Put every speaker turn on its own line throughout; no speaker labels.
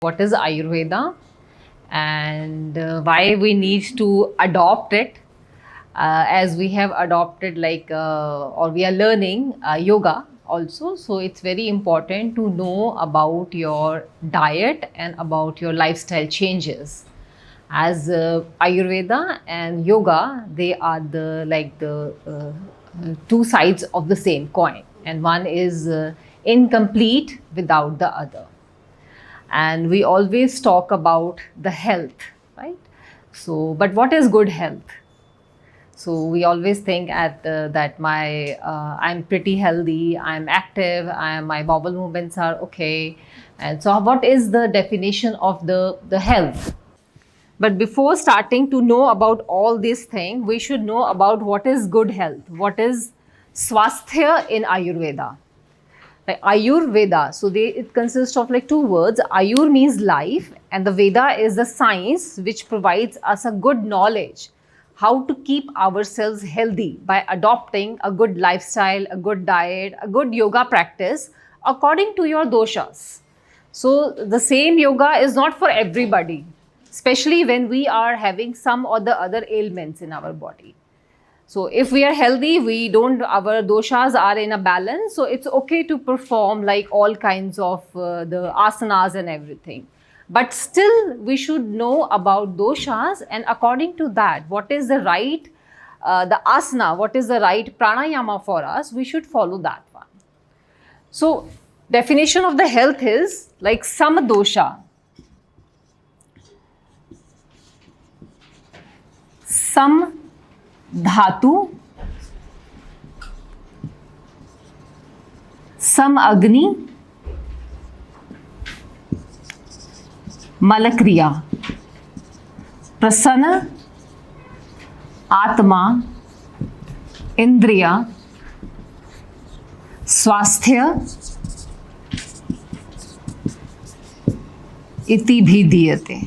What is Ayurveda and why we need to adopt it, as we have adopted or we are learning yoga also. So it's very important to know about your diet and about your lifestyle changes, as Ayurveda and yoga, they are the two sides of the same coin, and one is incomplete without the other. And we always talk about the health, right? So but what is good health? So we always think that my I'm pretty healthy, I'm active, my bowel movements are okay. And so what is the definition of the health? But before starting to know about all these things, we should know about what is good health, what is swasthya in Ayurveda. Like Ayurveda, so it consists of like two words. Ayur means life, and the Veda is the science which provides us a good knowledge how to keep ourselves healthy by adopting a good lifestyle, a good diet, a good yoga practice according to your doshas. So the same yoga is not for everybody, especially when we are having some or the other ailments in our body. So if we are healthy, our doshas are in a balance. So it's okay to perform like all kinds of the asanas and everything. But still, we should know about doshas, and according to that, what is the right, the asana, what is the right pranayama for us, we should follow that one. So definition of the health is like some dosha. Some धातु, सम अग्नि, मलक्रिया, प्रसन्न आत्मा, इंद्रिया, स्वास्थ्य इति भी दीयते.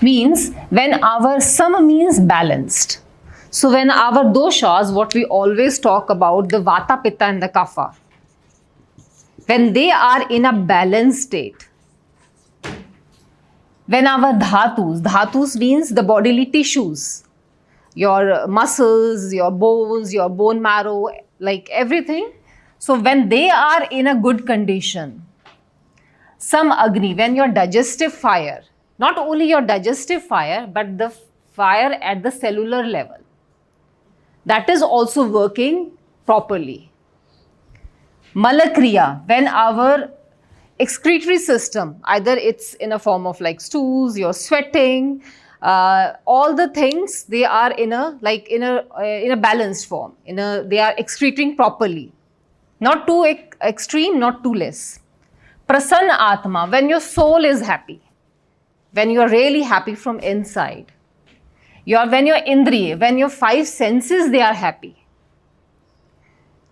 Means when our sum means balanced. So when our doshas, what we always talk about, the vata, pitta and the kapha, when they are in a balanced state, when our dhatus means the bodily tissues, your muscles, your bones, your bone marrow, like everything. So when they are in a good condition, some agni, when your digestive fire, not only your digestive fire, but the fire at the cellular level, that is also working properly. Malakriya, when our excretory system, either it's in a form of like stools, you're sweating, all the things, they are in a balanced form. They are excreting properly, not too extreme, not too less. Prasanna Atma, when your soul is happy, when you are really happy from inside. When your indriya, when your five senses, they are happy.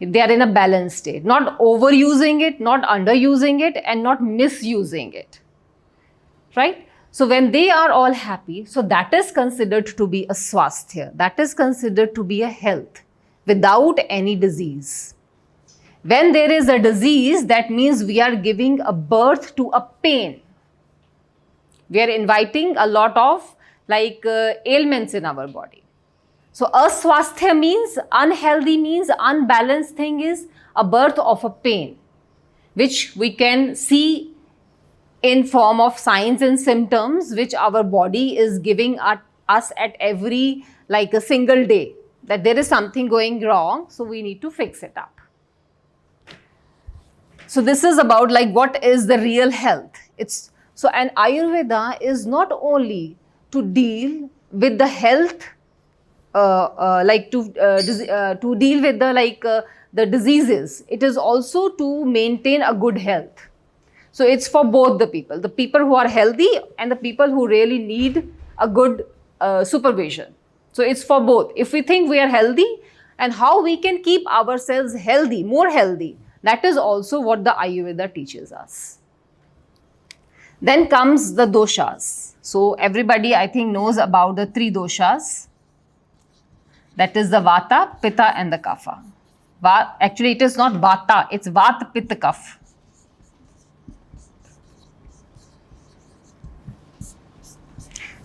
They are in a balanced state. Not overusing it, not underusing it, and not misusing it. Right? So when they are all happy, so that is considered to be a swasthya. That is considered to be a health without any disease. When there is a disease, that means we are giving a birth to a pain. We are inviting a lot of ailments in our body. So aswasthya means unhealthy, means unbalanced thing, is a birth of a pain, which we can see in form of signs and symptoms which our body is giving us at every a single day, that there is something going wrong, so we need to fix it up. So this is about what is the real health. And Ayurveda is not only to deal with the health, to deal with the diseases. It is also to maintain a good health. So it's for both the people who are healthy and the people who really need a good supervision. So it's for both. If we think we are healthy, and how we can keep ourselves healthy, more healthy, that is also what the Ayurveda teaches us. Then comes the doshas. So everybody, I think, knows about the three doshas. That is the vata, pitta and the kapha. Actually, it is not vata, it's vata, pitta, kapha.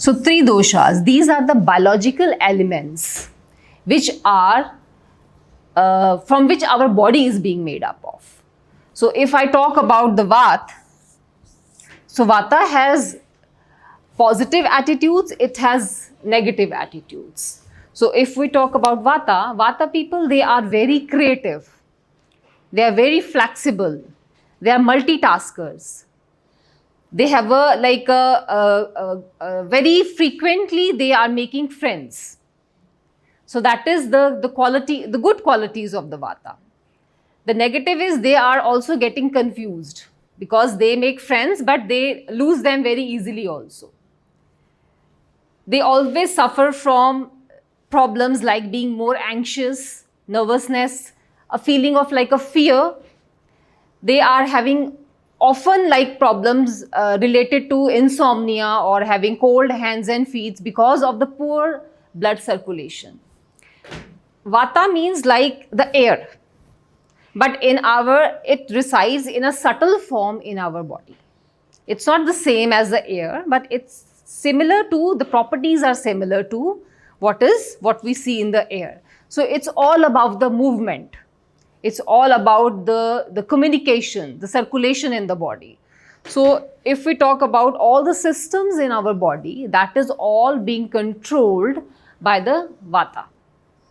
So three doshas, these are the biological elements which are from which our body is being made up of. So if I talk about the Vata, so Vata has positive attitudes, it has negative attitudes. So if we talk about Vata, Vata people, they are very creative, they are very flexible, they are multitaskers. They have very frequently they are making friends. So that is the quality, the good qualities of the Vata. The negative is they are also getting confused because they make friends but they lose them very easily also. They always suffer from problems like being more anxious, nervousness, a feeling of like a fear. They are having often like problems related to insomnia or having cold hands and feet because of the poor blood circulation. Vata means like the air, but it resides in a subtle form in our body. It's not the same as the air, but it's similar to, the properties are similar to what we see in the air. So it's all about the movement. It's all about the communication, the circulation in the body. So if we talk about all the systems in our body, that is all being controlled by the Vata.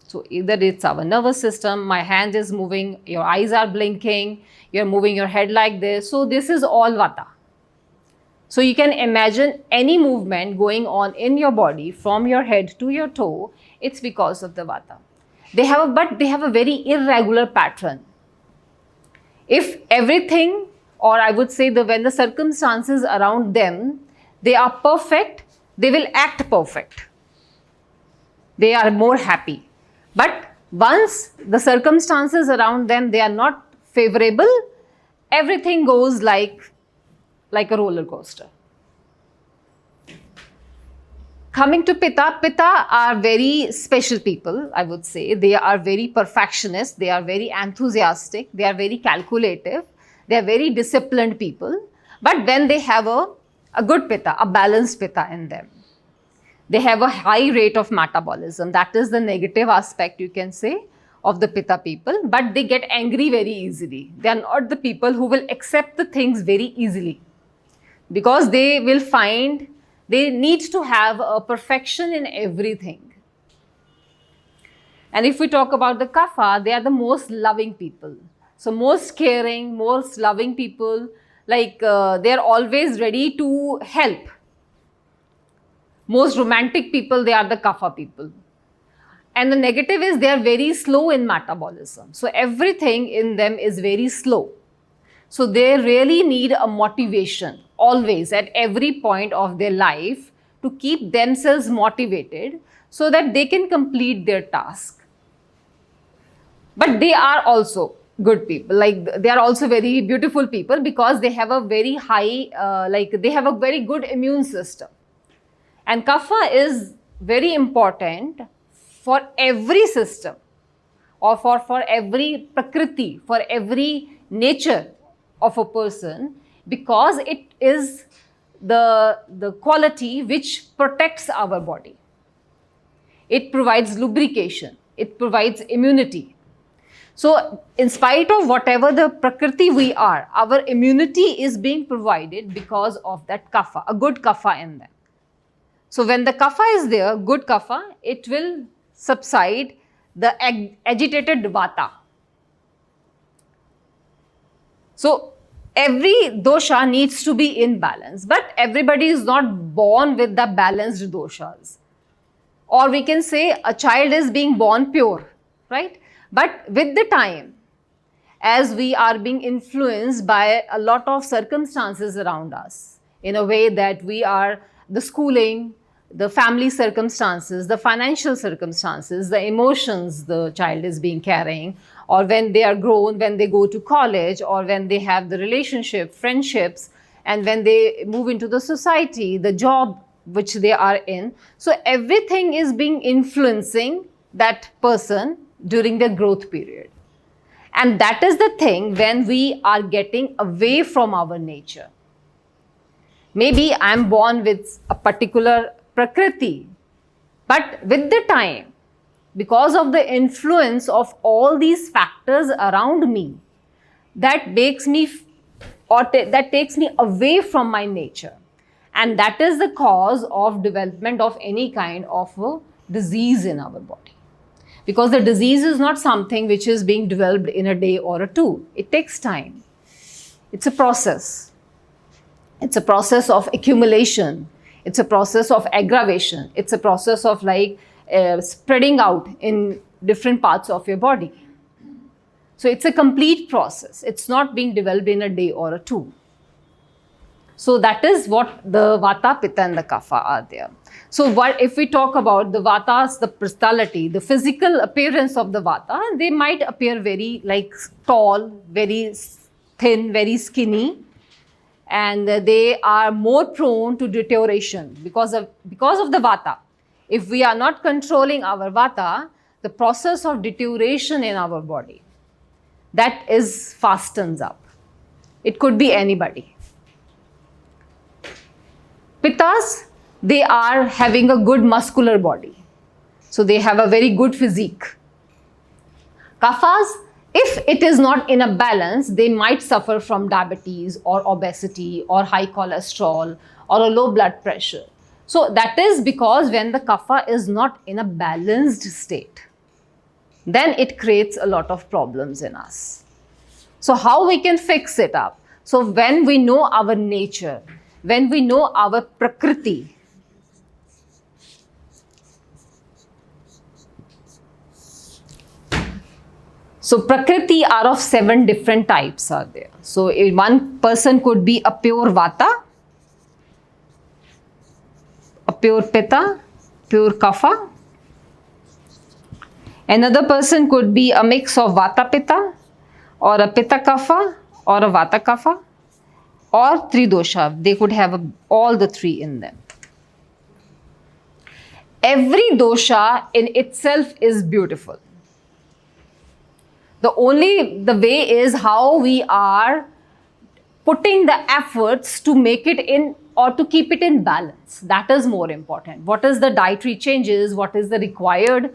So either it's our nervous system, my hand is moving, your eyes are blinking, you're moving your head like this. So this is all Vata. So you can imagine any movement going on in your body from your head to your toe, it's because of the Vata. They have a very irregular pattern. If everything, or I would say when the circumstances around them, they are perfect, they will act perfect. They are more happy. But once the circumstances around them, they are not favorable, everything goes like a roller coaster. Coming to Pitta, Pitta are very special people, I would say. They are very perfectionist, they are very enthusiastic, they are very calculative, they are very disciplined people. But when they have a good Pitta, a balanced Pitta in them, they have a high rate of metabolism. That is the negative aspect, you can say, of the Pitta people. But they get angry very easily. They are not the people who will accept the things very easily, because they will find they need to have a perfection in everything. And if we talk about the Kapha, they are the most loving people. So most caring, most loving people, like they are always ready to help. Most romantic people, they are the Kapha people. And the negative is they are very slow in metabolism. So everything in them is very slow. So they really need a motivation always at every point of their life to keep themselves motivated so that they can complete their task. But they are also good people, like they are also very beautiful people because they have a very high, they have a very good immune system. And Kapha is very important for every system or for every prakriti, for every nature of a person, because it is the quality which protects our body. It provides lubrication, it provides immunity. So in spite of whatever the prakriti we are, our immunity is being provided because of that Kapha, a good Kapha in them. So when the Kapha is there, good Kapha, it will subside the agitated Vata. So every dosha needs to be in balance, but everybody is not born with the balanced doshas. Or we can say a child is being born pure, right? But with the time, as we are being influenced by a lot of circumstances around us, in a way that we are the schooling, the family circumstances, the financial circumstances, the emotions the child is being carrying, or when they are grown, when they go to college, or when they have the relationship, friendships, and when they move into the society, the job which they are in. So everything is being influencing that person during their growth period. And that is the thing when we are getting away from our nature. Maybe I'm born with a particular Prakriti. But with the time, because of the influence of all these factors around me, that makes me that takes me away from my nature. And that is the cause of development of any kind of a disease in our body. Because the disease is not something which is being developed in a day or a two. It takes time. It's a process. It's a process of accumulation. It's a process of aggravation. It's a process of spreading out in different parts of your body. So it's a complete process. It's not being developed in a day or a two. So that is what the Vata, Pitta and the Kapha are there. So what if we talk about the Vatas, the personality, the physical appearance of the Vata, they might appear very tall, very thin, very skinny, and they are more prone to deterioration because of the Vata. If we are not controlling our Vata, the process of deterioration in our body, that is fastens up. It could be anybody. Pittas, they are having a good muscular body. So they have a very good physique. Kaphas, if it is not in a balance, they might suffer from diabetes or obesity or high cholesterol or a low blood pressure. So that is because when the kapha is not in a balanced state, then it creates a lot of problems in us. So how we can fix it up? So when we know our nature, when we know our prakriti, so prakriti are of 7 different types are there. So one person could be a pure vata, a pure pitta, pure kapha. Another person could be a mix of vata pitta or a pitta kapha or a vata kapha or tridosha. They could have all the 3 in them. Every dosha in itself is beautiful. The way is how we are putting the efforts to make it in or to keep it in balance. That is more important. What is the dietary changes? What is the required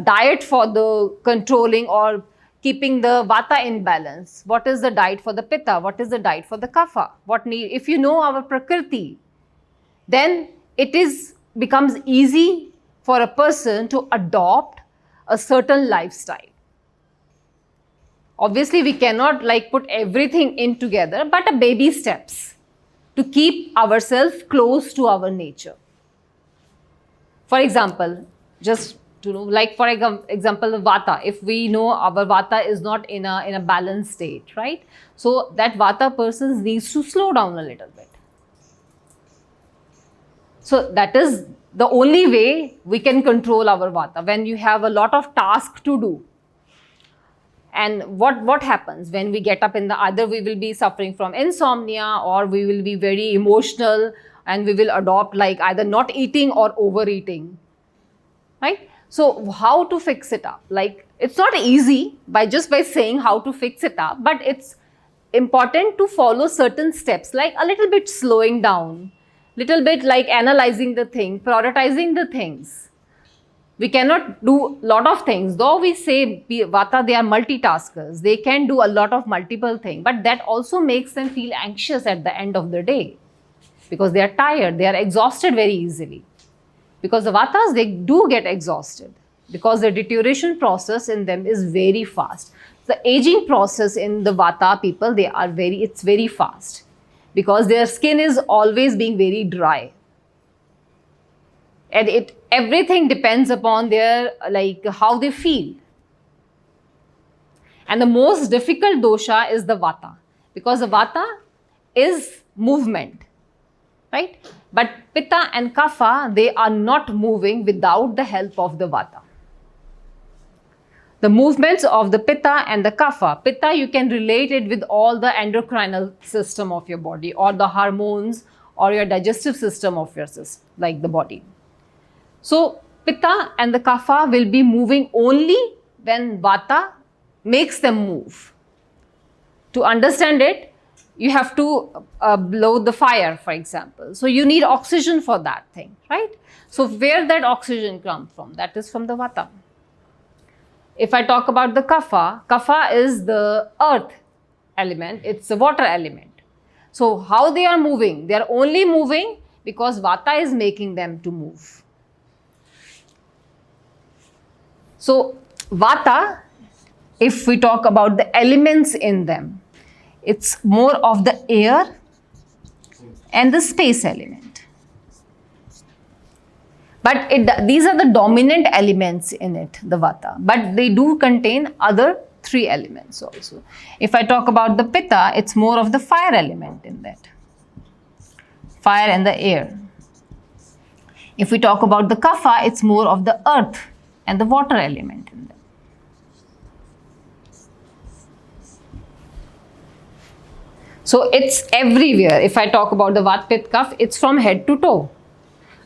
diet for the controlling or keeping the vata in balance? What is the diet for the pitta? What is the diet for the kapha? If you know our prakriti, then it becomes easy for a person to adopt a certain lifestyle. Obviously, we cannot put everything in together, but a baby steps to keep ourselves close to our nature. For example, just to know, for example, vata. If we know our vata is not in a balanced state, right? So that vata person needs to slow down a little bit. So that is the only way we can control our vata. When you have a lot of tasks to do, and what happens when we get up either we will be suffering from insomnia or we will be very emotional and we will adopt either not eating or overeating, right? So how to fix it up? It's not easy by saying how to fix it up, but it's important to follow certain steps, a little bit slowing down, little bit analyzing the thing, prioritizing the things. We cannot do a lot of things. Though we say Vata, they are multitaskers. They can do a lot of multiple things. But that also makes them feel anxious at the end of the day. Because they are tired. They are exhausted very easily. Because the Vatas, they do get exhausted. Because the deterioration process in them is very fast. The aging process in the Vata people, it's very fast. Because their skin is always being very dry. And everything depends upon their how they feel. And the most difficult dosha is the vata, because the vata is movement, right? But pitta and kapha, they are not moving without the help of the vata. The movements of the pitta and the kapha. Pitta, you can relate it with all the endocrinal system of your body or the hormones or your digestive system of your system, the body. So, pitta and the kapha will be moving only when vata makes them move. To understand it, you have to blow the fire, for example. So you need oxygen for that thing, right? So where that oxygen comes from? That is from the vata. If I talk about the kapha, kapha is the earth element, it's the water element. So how they are moving? They are only moving because vata is making them to move. So vata, if we talk about the elements in them, it's more of the air and the space element. But these are the dominant elements in it, the vata. But they do contain other 3 elements also. If I talk about the pitta, it's more of the fire element in that. Fire and the air. If we talk about the kapha, it's more of the earth and the water element in that. So it's everywhere. If I talk about the Vat, Pitta, Kapha, it's from head to toe.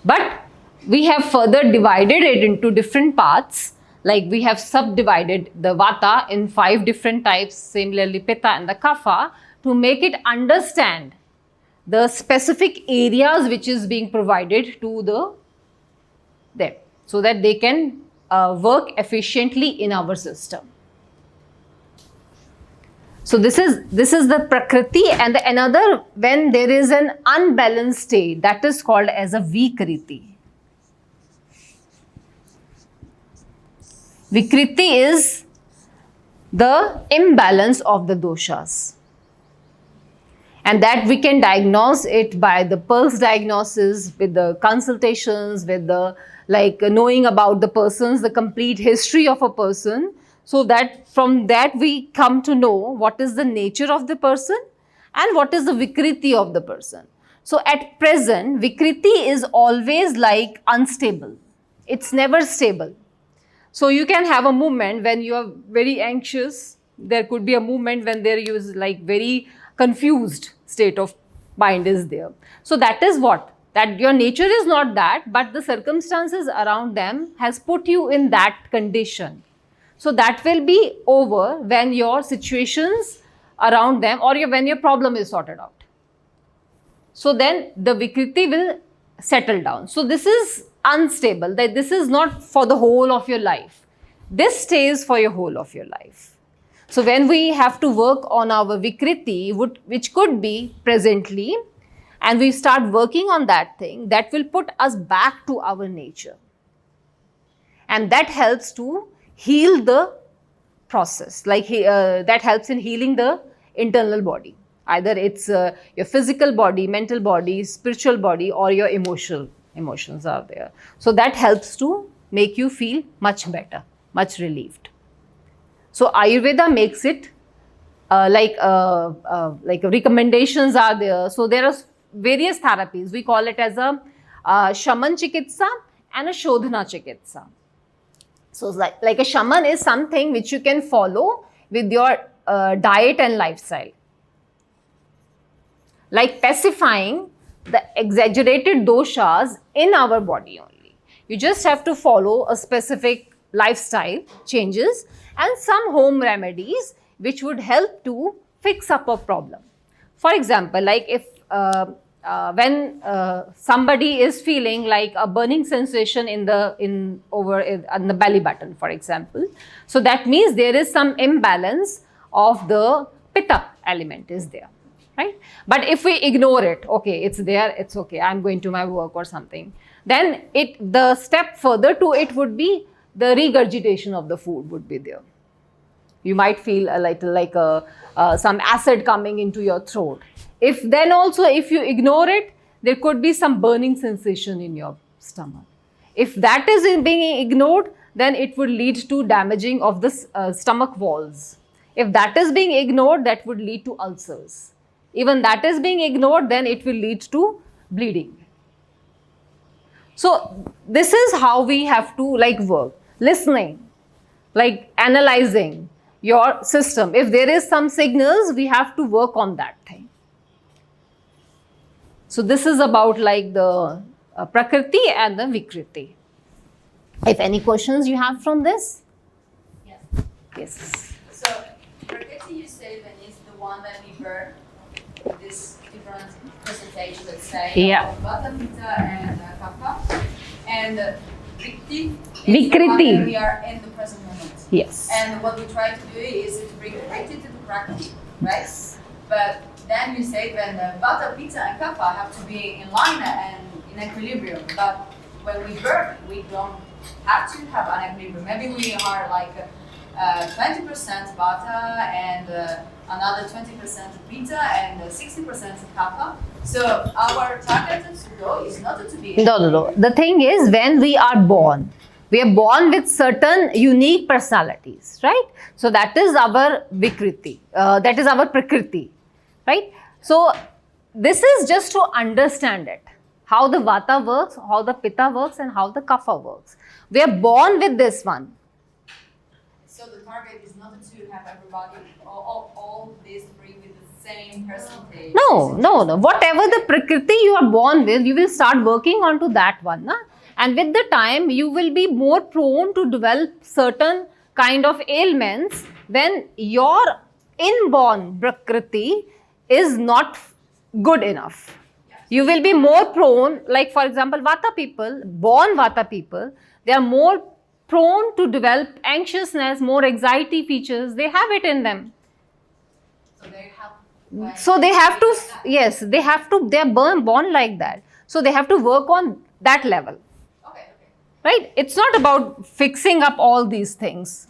But we have further divided it into different parts. Like we have subdivided the Vata in 5 different types, similarly Pitta and the Kapha, to make it understand the specific areas which is being provided to them, so that they can work efficiently in our system. So this is the Prakriti, and another, when there is an unbalanced state, that is called as a Vikriti. Vikriti is the imbalance of the doshas. And that we can diagnose it by the pulse diagnosis, with the consultations, with the knowing about the persons, the complete history of a person. So that from that we come to know what is the nature of the person and what is the Vikriti of the person. So at present, Vikriti is always like unstable. It's never stable. So you can have a moment when you are very anxious. There could be a moment when there is very confused state of mind is there. So that is what? That your nature is not that, but the circumstances around them has put you in that condition. So that will be over when your situations around them or when your problem is sorted out. So then the Vikriti will settle down. So this is unstable, that this is not for the whole of your life. This stays for your whole of your life. So when we have to work on our Vikriti, which could be presently, and we start working on that thing, that will put us back to our nature. And that helps to heal the process, that helps in healing the internal body. Either it's your physical body, mental body, spiritual body, or your emotions are there. So that helps to make you feel much better, much relieved. So Ayurveda makes it recommendations are there. So there are various therapies. We call it as a Shaman Chikitsa and a Shodhana Chikitsa. So like a shaman is something which you can follow with your diet and lifestyle. Like pacifying the exaggerated doshas in our body only. You just have to follow a specific lifestyle changes and some home remedies which would help to fix up a problem. For example, like if when somebody is feeling like a burning sensation in the belly button, for example, so that means there is some imbalance of the pitta element is there, right? But if we ignore it, okay, it's there, it's okay, I'm going to my work or something, then the step further to it would be the regurgitation of the food would be there. You might feel some acid coming into your throat. If you ignore it, there could be some burning sensation in your stomach. If that is being ignored, then it would lead to damaging of the stomach walls. If that is being ignored, that would lead to ulcers. Even that is being ignored, then it will lead to bleeding. So this is how we have to work. Listening, analyzing your system. If there is some signals, we have to work on that thing. So this is about the Prakriti and the Vikriti. If any questions you have from this?
Yes.
Yes.
So Prakriti, you say, then is the one that we burn. this different percentage, let's say,
Yeah.
of Vata, Pitta, and Kapha. And Vikriti is
Vikriti.
the one that we are in the present moment.
Yes.
And what we try to do is to bring Vikriti to the Prakriti, right? But then you say when the Vata, Pitta, and Kapha have to be in line and in equilibrium. But when we burn, we don't have to have an equilibrium. Maybe we are like 20% Vata and another 20% Pitta and 60% Kapha. So our target to go is not to be.
No. The thing is, when we are born with certain unique personalities, right? So that is our Vikriti, that is our Prakriti, right? So this is just to understand it, how the Vata works, how the Pitta works, and how the Kapha works. We are born with this one.
So the target is not to have everybody, all these three with the same percentage.
No. Whatever the Prakriti you are born with, you will start working onto that one. Na? And with the time, you will be more prone to develop certain kind of ailments when your inborn Prakriti is not good enough. You will be more prone, like for example, Vata people, born Vata people, they are more prone to develop anxiousness, more anxiety features, they have it in them. So they have to, yes, they are born like that. So they have to work on that level.
Okay.
Right? It's not about fixing up all these things.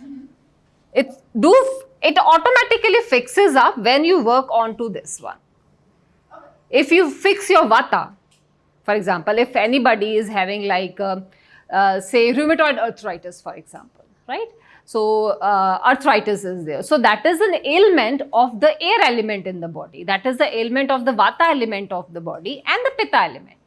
It automatically fixes up when you work onto this one.
Okay.
If you fix your Vata, for example, if anybody is having like, say, rheumatoid arthritis, for example, right? So arthritis is there. So that is an ailment of the air element in the body. That is the ailment of the Vata element of the body and the Pitta element,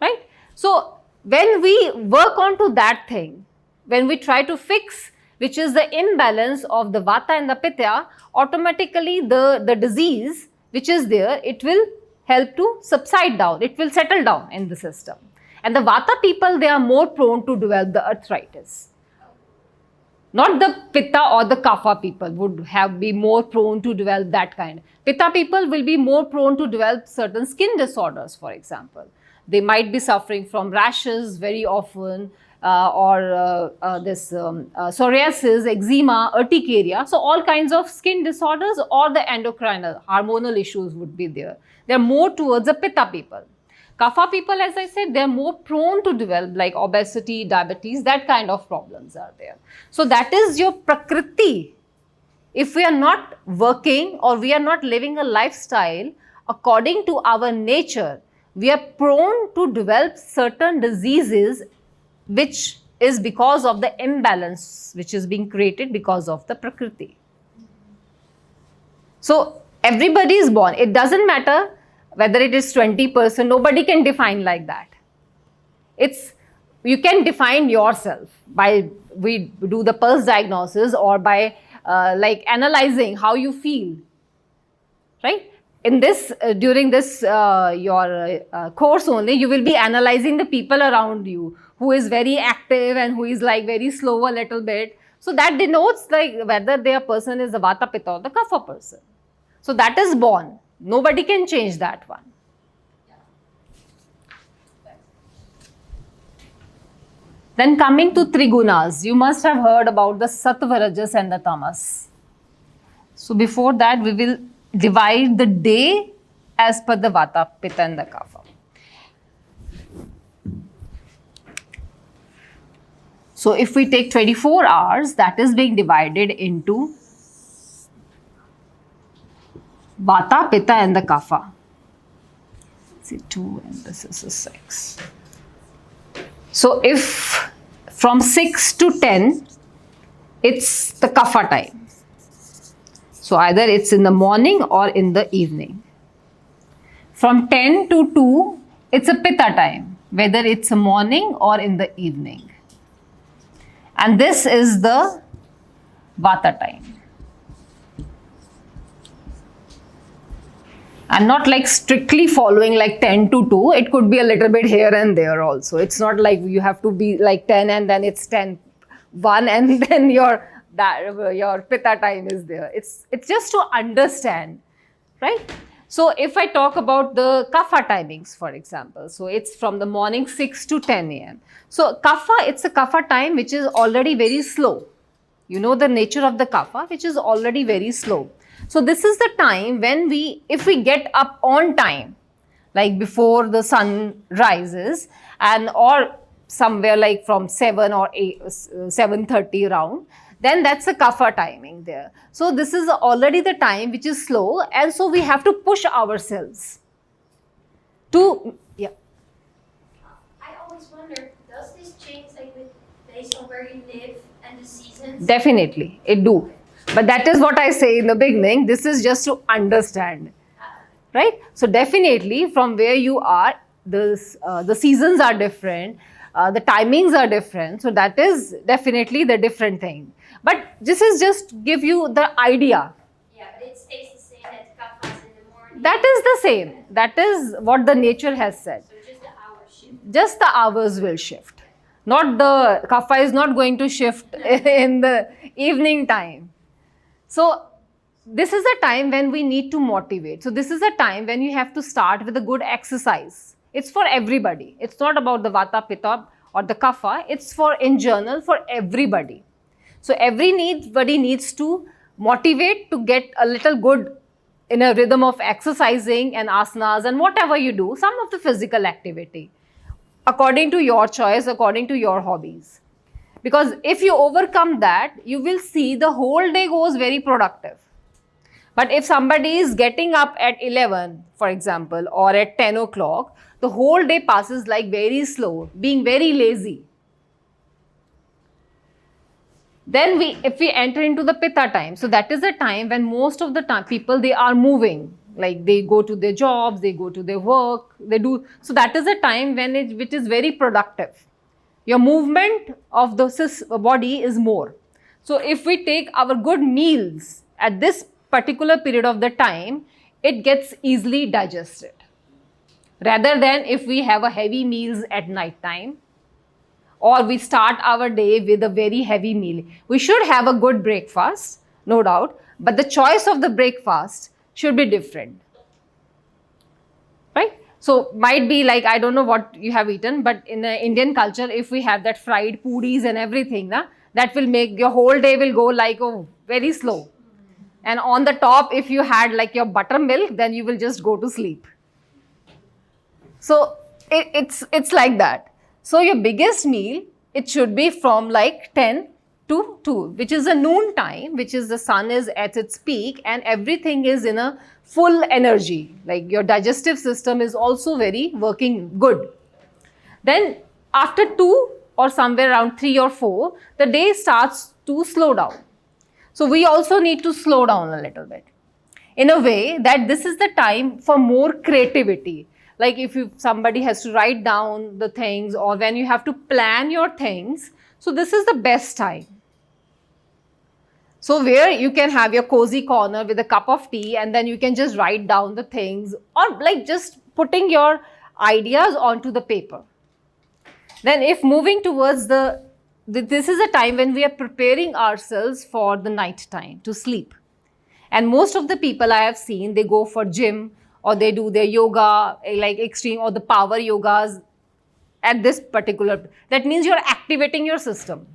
right? So when we work onto that thing, when we try to fix, which is the imbalance of the Vata and the Pitta, automatically the disease which is there, it will help to subside down. It will settle down in the system. And the Vata people, they are more prone to develop the arthritis. Not the Pitta or the Kapha people would be more prone to develop that kind. Pitta people will be more prone to develop certain skin disorders, for example. They might be suffering from rashes very often, or psoriasis, eczema, urticaria. So all kinds of skin disorders or the endocrinal, hormonal issues would be there. They are more towards the Pitta people. Kapha people, as I said, they are more prone to develop like obesity, diabetes, that kind of problems are there. So that is your Prakriti. If we are not working or we are not living a lifestyle according to our nature, we are prone to develop certain diseases which is because of the imbalance which is being created because of the Prakriti. So everybody is born. It doesn't matter whether it is 20%, nobody can define like that. You can define yourself by, we do the pulse diagnosis or by like analyzing how you feel, right? In this, during this your course only, you will be analyzing the people around you, who is very active and who is like very slow a little bit. So that denotes like whether their person is the Vata, Pitta or the Kapha person. So that is born. Nobody can change that one. Then coming to Trigunas, you must have heard about the Sattva, Rajas and the Tamas. So before that, we will divide the day as per the Vata, Pitta and the Kapha. So if we take 24 hours, that is being divided into Vata, Pitta and the Kapha. See, 2 and this is a 6. So if from 6 to 10, it's the Kapha time. So either it's in the morning or in the evening. From 10 to 2, it's a Pitta time, whether it's a morning or in the evening. And this is the Vata time. I'm not like strictly following like 10 to 2. It could be a little bit here and there also. It's not like you have to be like 10 and then it's 10, 1 and then your Pitta time is there. It's just to understand, right? So if I talk about the kapha timings, for example, so it's from the morning 6 to 10 a.m. So kapha, it's a kapha time which is already very slow. You know the nature of the kapha, which is already very slow. So this is the time when if we get up on time, like before the sun rises, and or somewhere like from 7 or 8, 7:30 around, then that's a kapha timing there. So this is already the time which is slow, and so we have to push ourselves to, yeah.
I always wonder, does this change like based on where you live and the seasons?
Definitely, it do. But that is what I say in the beginning. This is just to understand, right? So definitely, from where you are, the seasons are different, the timings are different. So that is definitely the different thing. But this is just give you the idea.
Yeah, but it stays the same that kapha is in the morning.
That is the same. That is what the nature has said.
So just the hour shift.
Just the hours will shift. Not the kapha is not going to shift in the evening time. So this is a time when we need to motivate. So this is a time when you have to start with a good exercise. It's for everybody. It's not about the vata, pitta or the kapha. It's for in general for everybody. So everybody needs to motivate to get a little good in a rhythm of exercising and asanas and whatever you do, some of the physical activity, according to your choice, according to your hobbies. Because if you overcome that, you will see the whole day goes very productive. But if somebody is getting up at 11, for example, or at 10 o'clock, the whole day passes like very slow, being very lazy. Then if we enter into the pitta time, so that is the time when most of the time people, they are moving, like they go to their jobs, they go to their work, they do. So that is a time when which is very productive. Your movement of the body is more. So if we take our good meals at this particular period of the time, it gets easily digested. Rather than if we have a heavy meals at night time, or we start our day with a very heavy meal. We should have a good breakfast, no doubt, but the choice of the breakfast should be different. Right? So might be like, I don't know what you have eaten, but in the Indian culture, if we have that fried puris and everything, that will make your whole day will go like, oh, very slow. And on the top, if you had like your buttermilk, then you will just go to sleep. So it's like that. So your biggest meal, it should be from like 10 to 2, which is a noon time, which is the sun is at its peak and everything is in a full energy. Like your digestive system is also very working good. Then after 2 or somewhere around 3 or 4, the day starts to slow down. So we also need to slow down a little bit in a way that this is the time for more creativity. Like if somebody has to write down the things or when you have to plan your things, so this is the best time. So where you can have your cozy corner with a cup of tea and then you can just write down the things or like just putting your ideas onto the paper. Then if moving towards this is a time when we are preparing ourselves for the night time to sleep. And most of the people I have seen, they go for gym or they do their yoga, like extreme or the power yogas at this particular, that means you're activating your system.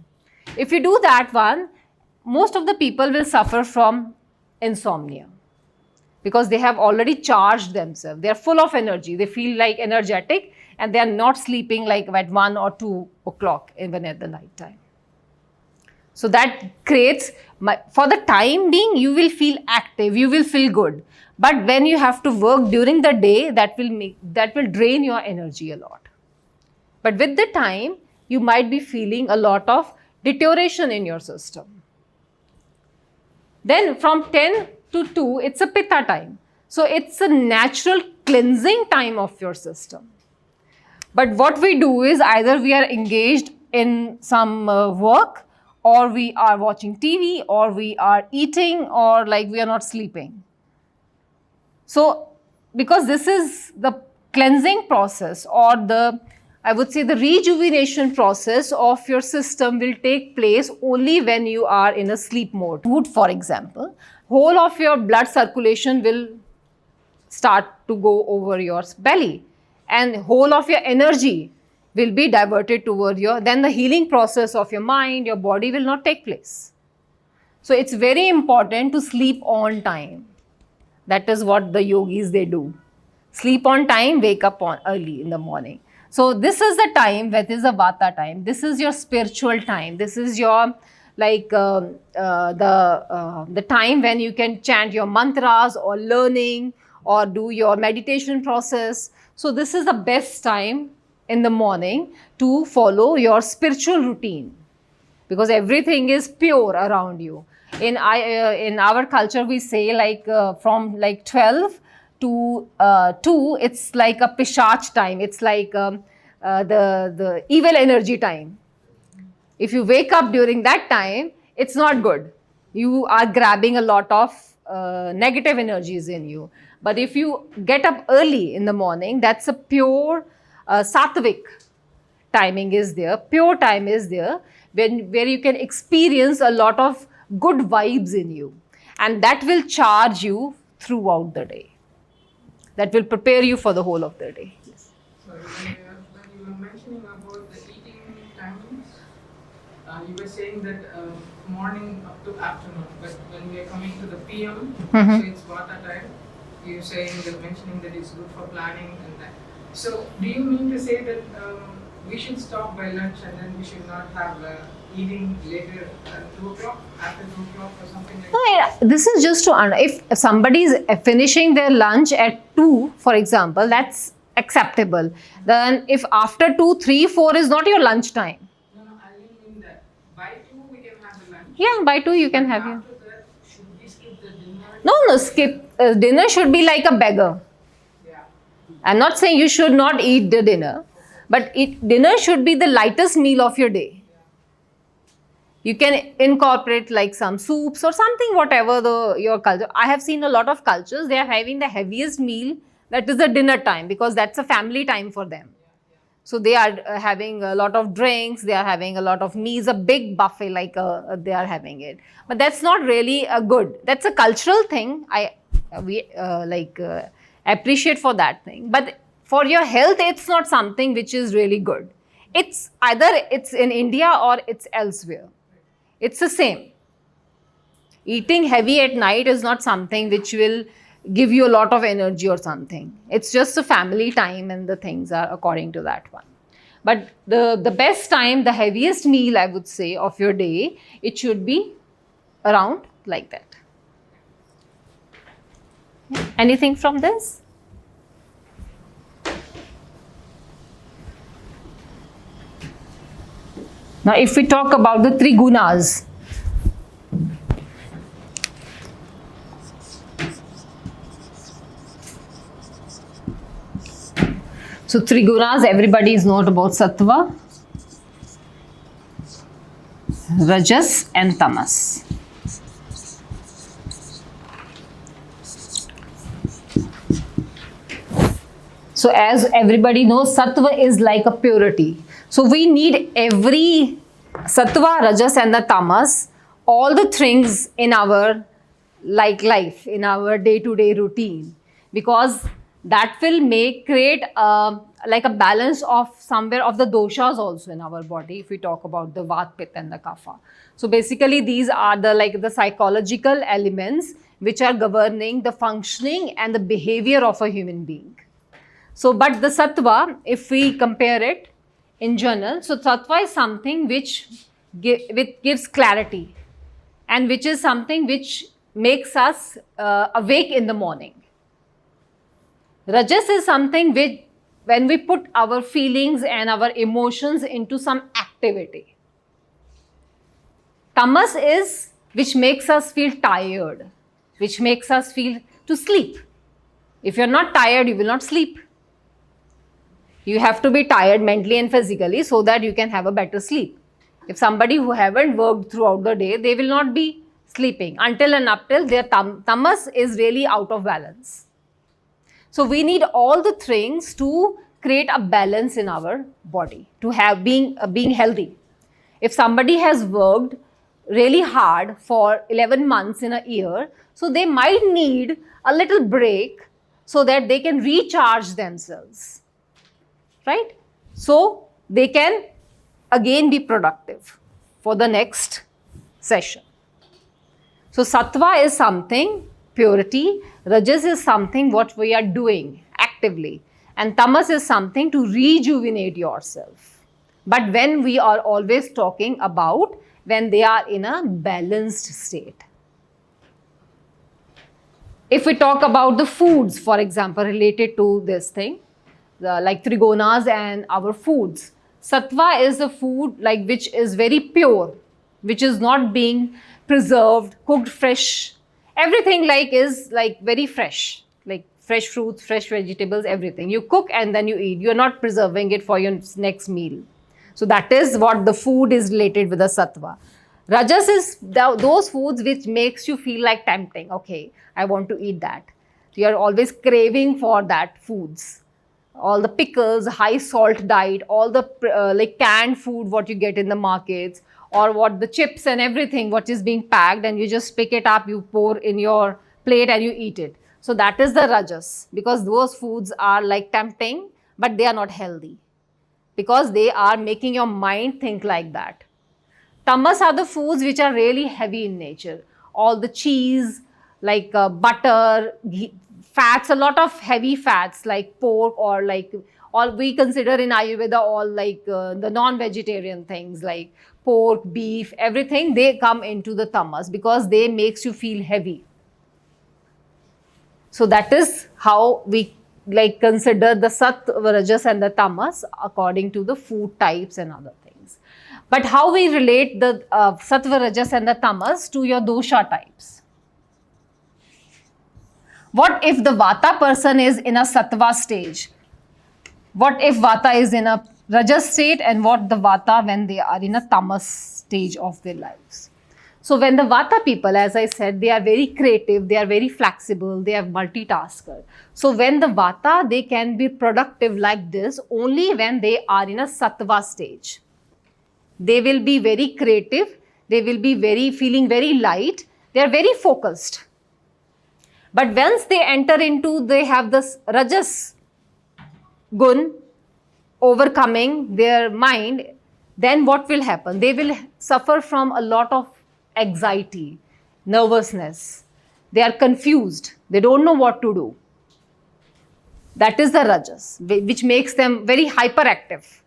If you do that one, most of the people will suffer from insomnia because they have already charged themselves. They are full of energy. They feel like energetic and they are not sleeping like at 1 or 2 o'clock even at the night time. So that creates, for the time being, you will feel active, you will feel good. But when you have to work during the day, that will drain your energy a lot. But with the time, you might be feeling a lot of deterioration in your system. Then from 10 to 2, it's a pitta time. So it's a natural cleansing time of your system. But what we do is either we are engaged in some work, or we are watching TV, or we are eating, or like we are not sleeping. So because this is the cleansing process or I would say the rejuvenation process of your system will take place only when you are in a sleep mode. Food, for example, whole of your blood circulation will start to go over your belly, and whole of your energy will be diverted toward your, then the healing process of your mind, your body will not take place. So it's very important to sleep on time. That is what the yogis they do. Sleep on time, wake up on early in the morning. So this is the time, that is a vata time. This is your spiritual time. This is your the time when you can chant your mantras or learning or do your meditation process. So this is the best time in the morning to follow your spiritual routine, because everything is pure around you. In our culture, we say from 12 to 2, it's like a pishach time. It's like the evil energy time. If you wake up during that time, it's not good. You are grabbing a lot of negative energies in you. But if you get up early in the morning, that's a pure sattvic timing is there, pure time is there, where you can experience a lot of good vibes in you, and that will charge you throughout the day. That will prepare you for the whole of the day. Yes.
Sorry, when you were mentioning about the eating timings, you were saying that morning up to afternoon, but when we are coming to the PM, so it's Vata time, you're saying that mentioning that it's good for planning and that. So do you mean to say that we should stop by lunch and then we should not have eating later than 2 o'clock, after 2 o'clock or something like that?
No, yeah, this is just to, if somebody is finishing their lunch at 2, for example, that's acceptable. Then if after 2, 3, 4 is not your lunch time.
No, I didn't mean that. By 2 we can have the lunch.
Yeah, by 2 you can have your.
After that, should we skip the dinner?
No, skip. Dinner should be like a beggar.
Yeah.
I'm not saying you should not eat the dinner, but dinner should be the lightest meal of your day. You can incorporate like some soups or something, whatever your culture. I have seen a lot of cultures, they are having the heaviest meal, that is the dinner time, because that's a family time for them. So they are having a lot of drinks, they are having a lot of meals, a big buffet they are having it. But that's not really a good. That's a cultural thing. We appreciate for that thing. But for your health, it's not something which is really good. It's either it's in India or it's elsewhere. It's the same. Eating heavy at night is not something which will give you a lot of energy or something. It's just a family time and the things are according to that one. But the best time, the heaviest meal I would say of your day, it should be around like that. Anything from this? Now if we talk about the 3 gunas, so 3 gunas, everybody is known about sattva, rajas and tamas. So as everybody knows, sattva is like a purity. So we need every sattva, rajas and the tamas, all the things in our life, in our day-to-day routine, because that will create like a balance of somewhere of the doshas also in our body, if we talk about the Vata, Pitta and the Kapha. So basically these are the psychological elements which are governing the functioning and the behavior of a human being. So but the sattva, if we compare it in general, so sattva is something which gives clarity and which is something which makes us awake in the morning. Rajas is something which, when we put our feelings and our emotions into some activity. Tamas is which makes us feel tired, which makes us feel to sleep. If you're not tired, you will not sleep. You have to be tired mentally and physically so that you can have a better sleep. If somebody who haven't worked throughout the day, they will not be sleeping until and up till their tamas is really out of balance. So we need all the things to create a balance in our body, to have being healthy. If somebody has worked really hard for 11 months in a year, so they might need a little break so that they can recharge themselves, right? So they can again be productive for the next session. So sattva is something, purity, rajas is something what we are doing actively, and tamas is something to rejuvenate yourself. But when we are always talking about when they are in a balanced state. If we talk about the foods, for example, related to this thing, like trigonas and our foods, sattva is a food like which is very pure, which is not being preserved, cooked fresh. Everything like is like very fresh, like fresh fruits, fresh vegetables, everything. You cook and then you eat. You are not preserving it for your next meal. So that is what the food is related with the sattva. Rajas is those foods which makes you feel like tempting. Okay, I want to eat that. You are always craving for that foods. All the pickles, high salt diet, all the like canned food what you get in the markets, or what the chips and everything what is being packed, and you just pick it up, you pour in your plate and you eat it. So that is the rajas, because those foods are like tempting, but they are not healthy, because they are making your mind think like that. Tamas are the foods which are really heavy in nature. All the cheese, like butter, ghee, fats, a lot of heavy fats like pork, or like all we consider in Ayurveda all like the non-vegetarian things like pork, beef, everything, they come into the tamas because they makes you feel heavy. So that is how we like consider the sattva, rajas and the tamas according to the food types and other things. But how we relate the sattva, rajas and the tamas to your dosha types? What if the vata person is in a sattva stage? What if vata is in a rajas state, and what the vata when they are in a tamas stage of their lives? So when the vata people, as I said, they are very creative, they are very flexible, they are multitasker. So when the vata, they can be productive like this only when they are in a sattva stage. They will be very creative, they will be feeling very light, they are very focused. But once they enter into, they have this rajas gun overcoming their mind, then what will happen? They will suffer from a lot of anxiety, nervousness. They are confused. They don't know what to do. That is the rajas, which makes them very hyperactive.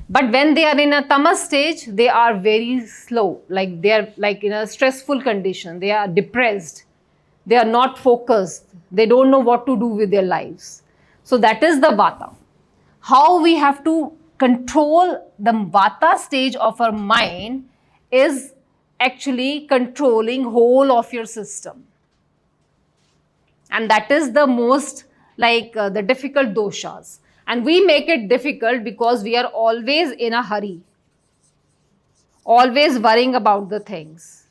But when they are in a tamas stage, they are very slow, like they are like in a stressful condition. They are depressed. They are not focused. They don't know what to do with their lives. So that is the vata. How we have to control the vata stage of our mind is actually controlling whole of your system. And that is the most like the difficult doshas. And we make it difficult because we are always in a hurry. Always worrying about the things.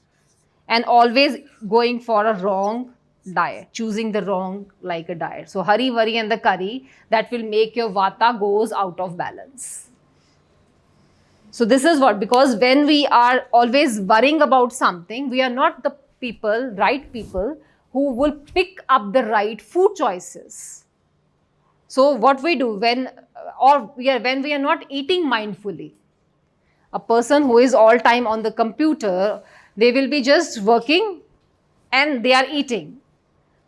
And always going for a wrong diet, choosing the wrong like a diet. So hurry, worry and the curry, that will make your vata goes out of balance. So this is what, because when we are always worrying about something, we are not the people, right people, who will pick up the right food choices. So what we do when we are not eating mindfully, a person who is all time on the computer, they will be just working and they are eating.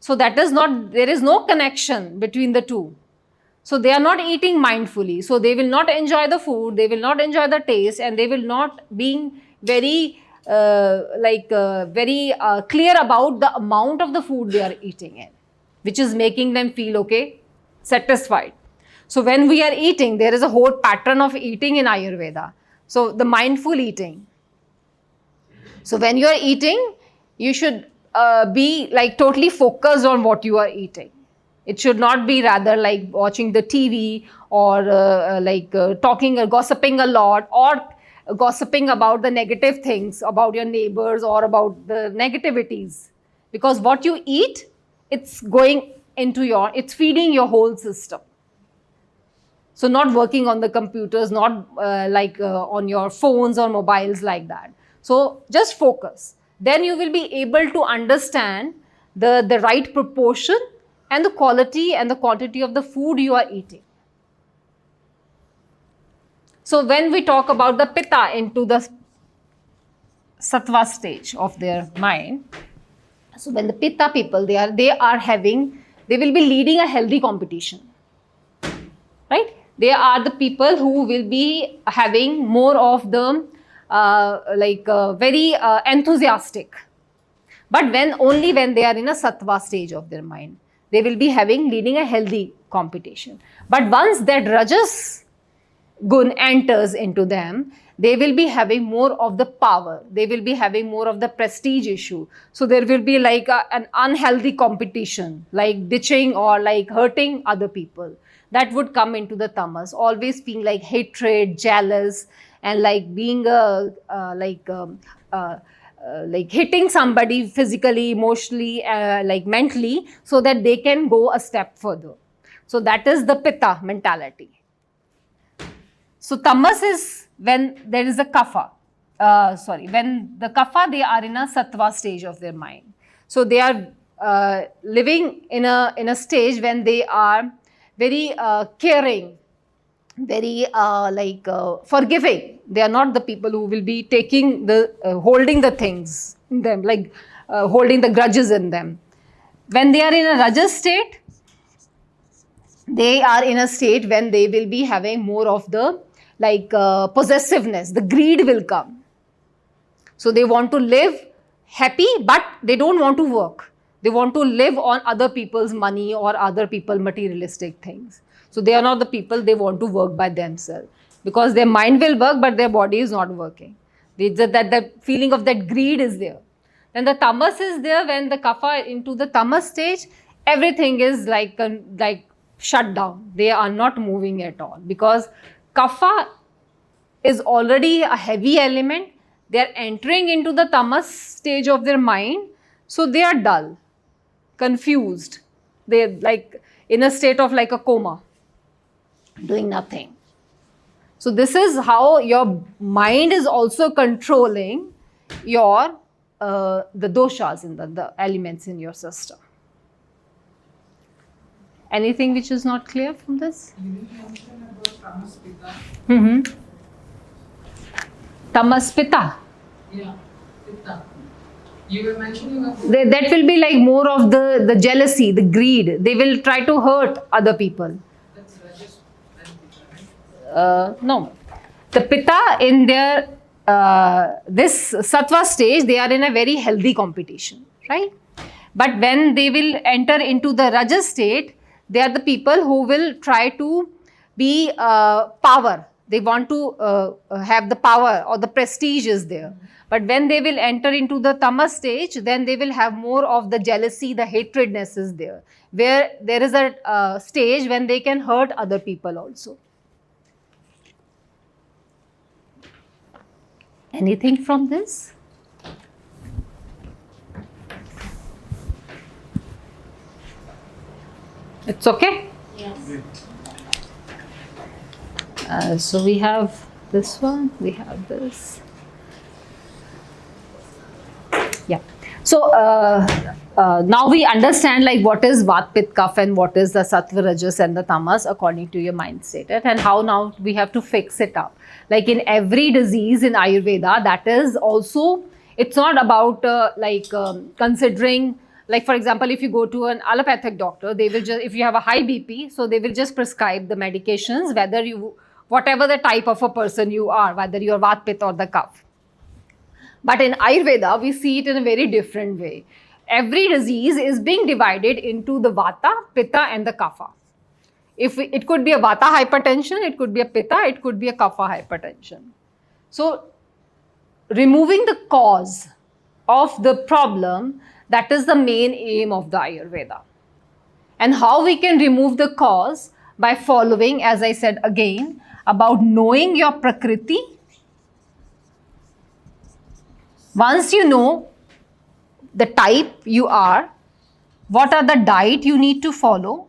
So that is not, there is no connection between the two. So they are not eating mindfully. So they will not enjoy the food, they will not enjoy the taste, and they will not be very clear about the amount of the food they are eating in, which is making them feel okay, satisfied. So when we are eating, there is a whole pattern of eating in Ayurveda. So the mindful eating. So when you are eating, you should be like totally focused on what you are eating. It should not be rather like watching the TV or talking or gossiping a lot, or gossiping about the negative things about your neighbors or about the negativities. Because what you eat, it's going into it's feeding your whole system. So not working on the computers, not on your phones or mobiles like that. So just focus. Then you will be able to understand the right proportion and the quality and the quantity of the food you are eating. So when we talk about the pitta into the sattva stage of their mind, so when the pitta people, they will be leading a healthy competition, right? They are the people who will be having more of the very enthusiastic. But only when they are in a sattva stage of their mind, they will be leading a healthy competition. But once that rajas gun enters into them, they will be having more of the power. They will be having more of the prestige issue. So there will be like an unhealthy competition, like ditching or like hurting other people. That would come into the tamas, always being like hatred, jealous, and like being like hitting somebody physically, emotionally, like mentally, so that they can go a step further. So that is the pitta mentality. So tamas is when there is a kapha. When the kapha, they are in a sattva stage of their mind. So they are living in a stage when they are very caring, very forgiving. They are not the people who will be taking the holding the things in them, like holding the grudges in them. When they are in a rajas state, they are in a state when they will be having more of the possessiveness. The greed will come. So they want to live happy, but they don't want to work. They want to live on other people's money or other people's materialistic things. So they are not the people, they want to work by themselves, because their mind will work, but their body is not working. That feeling of that greed is there. Then the tamas is there. When the kapha into the tamas stage, everything is like shut down. They are not moving at all, because kapha is already a heavy element. They are entering into the tamas stage of their mind, so they are dull, confused. They are like in a state of like a coma, doing nothing. So this is how your mind is also controlling your the doshas in the elements in your system. Anything which is not clear from this?
You didn't mention about tamas pitta.
Mm-hmm. Tamas pitta.
Yeah, pitta. You were mentioning about
That will be like more of the jealousy, the greed. They will try to hurt other people.
that's rajas and pitta, right?
No. The pitta in their this sattva stage, they are in a very healthy competition, right? But when they will enter into the rajas state, they are the people who will try to be power. They want to have the power, or the prestige is there. But when they will enter into the tamas stage, then they will have more of the jealousy, the hatredness is there, where there is a stage when they can hurt other people also. Anything from this? It's okay?
Yes.
So we have this one, we have this. Yeah. So now we understand like what is Vat, Pitta, Kapha and what is the Sattva, Rajas and the Tamas according to your mind state, and how now we have to fix it up. Like in every disease in Ayurveda, that is also, it's not about considering, like for example, if you go to an allopathic doctor, they will just, if you have a high BP, so they will just prescribe the medications, whether you, whatever the type of a person you are, whether you are Vat, Pitta or the Kapha. But in Ayurveda, we see it in a very different way. Every disease is being divided into the Vata, Pitta and the Kapha. If it could be a Vata hypertension, it could be a Pitta, it could be a Kapha hypertension. So removing the cause of the problem, that is the main aim of the Ayurveda. And how we can remove the cause? By following, as I said again, about knowing your Prakriti. Once you know the type you are, what are the diet you need to follow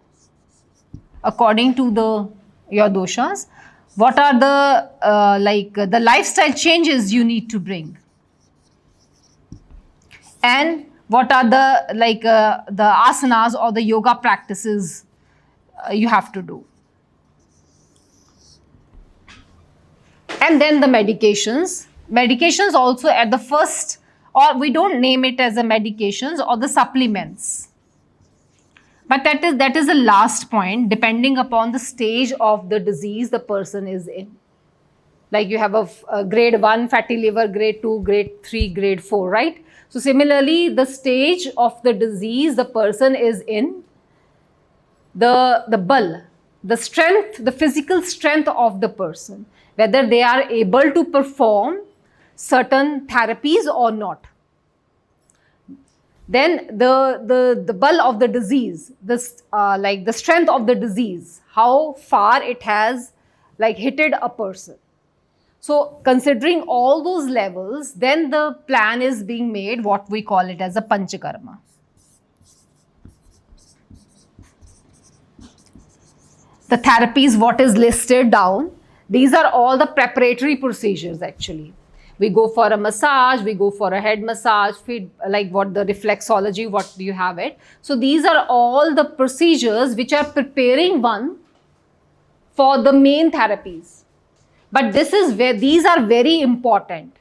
according to your doshas, what are the the lifestyle changes you need to bring, and what are the asanas or the yoga practices you have to do. And then the medications. Medications also at the first, or we don't name it as a medications or the supplements. But that is the last point, depending upon the stage of the disease the person is in. Like you have a grade 1 fatty liver, grade 2, grade 3, grade 4, right? So similarly, the stage of the disease the person is in, the bul, the strength, the physical strength of the person, whether they are able to perform certain therapies or not. Then the bul of the disease, this like the strength of the disease, how far it has like hitted a person. So considering all those levels, then the plan is being made, what we call it as a panchakarma. The therapies, what is listed down, these are all the preparatory procedures actually. We go for a massage, we go for a head massage, like what the reflexology, what do you have it. So these are all the procedures which are preparing one for the main therapies. But this is where these are very important.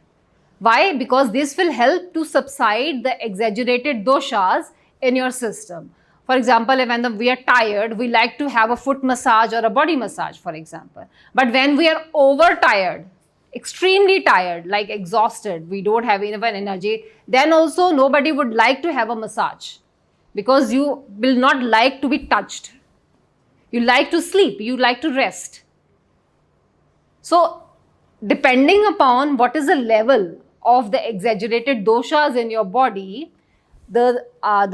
Why? Because this will help to subside the exaggerated doshas in your system. For example, when we are tired, we like to have a foot massage or a body massage, for example. But when we are overtired, extremely tired, like exhausted, we don't have enough energy, then also nobody would like to have a massage because you will not like to be touched. You like to sleep, you like to rest. So depending upon what is the level of the exaggerated doshas in your body, all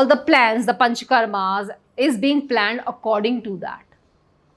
the plans, the panchakarmas is being planned according to that.